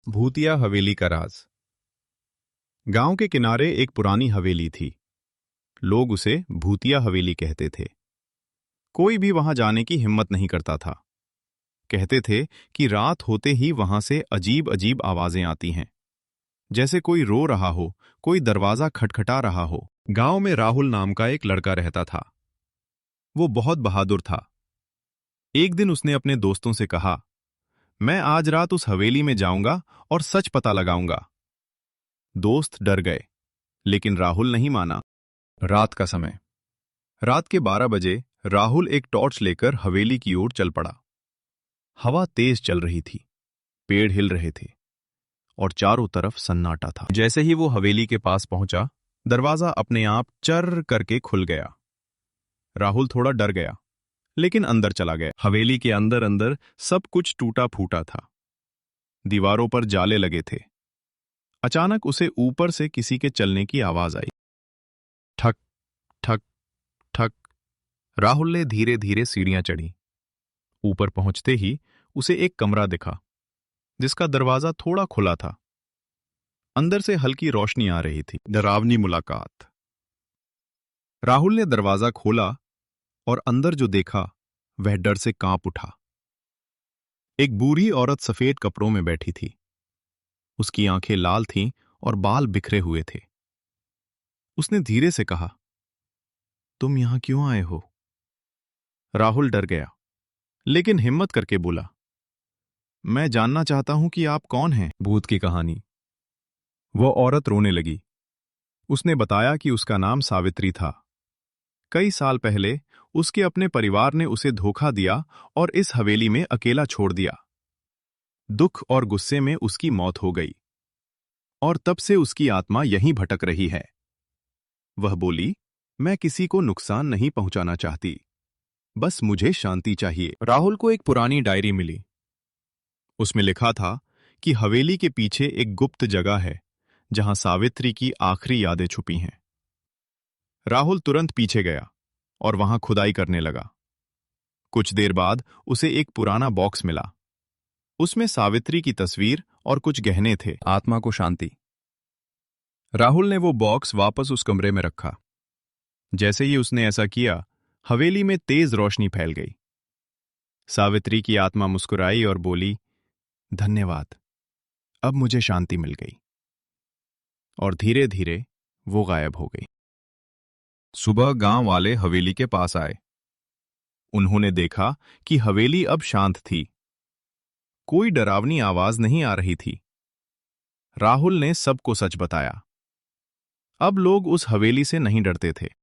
भूतिया हवेली का राज। गांव के किनारे एक पुरानी हवेली थी। लोग उसे भूतिया हवेली कहते थे। कोई भी वहां जाने की हिम्मत नहीं करता था। कहते थे कि रात होते ही वहां से अजीब अजीब आवाजें आती हैं, जैसे कोई रो रहा हो, कोई दरवाजा खटखटा रहा हो। गांव में राहुल नाम का एक लड़का रहता था। वो बहुत बहादुर था। एक दिन उसने अपने दोस्तों से कहा, मैं आज रात उस हवेली में जाऊंगा और सच पता लगाऊंगा। दोस्त डर गए, लेकिन राहुल नहीं माना। रात का समय। रात के 12 बजे राहुल एक टॉर्च लेकर हवेली की ओर चल पड़ा। हवा तेज चल रही थी, पेड़ हिल रहे थे और चारों तरफ सन्नाटा था। जैसे ही वो हवेली के पास पहुंचा, दरवाजा अपने आप चर्र करके खुल गया। राहुल थोड़ा डर गया, लेकिन अंदर चला गया। हवेली के अंदर अंदर सब कुछ टूटा फूटा था। दीवारों पर जाले लगे थे। अचानक उसे ऊपर से किसी के चलने की आवाज आई। ठक ठक ठक। राहुल ने धीरे धीरे सीढ़ियां चढ़ी। ऊपर पहुंचते ही उसे एक कमरा दिखा, जिसका दरवाजा थोड़ा खुला था। अंदर से हल्की रोशनी आ रही थी। डरावनी मुलाकात। राहुल ने दरवाजा खोला और अंदर जो देखा वह डर से कांप उठा। एक बूढ़ी औरत सफेद कपड़ों में बैठी थी। उसकी आंखें लाल थीं और बाल बिखरे हुए थे। उसने धीरे से कहा, तुम यहां क्यों आए हो? राहुल डर गया, लेकिन हिम्मत करके बोला, मैं जानना चाहता हूं कि आप कौन हैं। भूत की कहानी। वो औरत रोने लगी। उसने बताया कि उसका नाम सावित्री था। कई साल पहले उसके अपने परिवार ने उसे धोखा दिया और इस हवेली में अकेला छोड़ दिया। दुख और गुस्से में उसकी मौत हो गई और तब से उसकी आत्मा यहीं भटक रही है। वह बोली, मैं किसी को नुकसान नहीं पहुंचाना चाहती, बस मुझे शांति चाहिए। राहुल को एक पुरानी डायरी मिली। उसमें लिखा था कि हवेली के पीछे एक गुप्त जगह है, जहां सावित्री की आखिरी यादें छुपी हैं। राहुल तुरंत पीछे गया और वहां खुदाई करने लगा। कुछ देर बाद उसे एक पुराना बॉक्स मिला। उसमें सावित्री की तस्वीर और कुछ गहने थे। आत्मा को शांति। राहुल ने वो बॉक्स वापस उस कमरे में रखा। जैसे ही उसने ऐसा किया, हवेली में तेज रोशनी फैल गई। सावित्री की आत्मा मुस्कुराई और बोली, धन्यवाद, अब मुझे शांति मिल गई। और धीरे धीरे वो गायब हो गई। सुबह गांव वाले हवेली के पास आए। उन्होंने देखा कि हवेली अब शांत थी। कोई डरावनी आवाज नहीं आ रही थी। राहुल ने सबको सच बताया। अब लोग उस हवेली से नहीं डरते थे।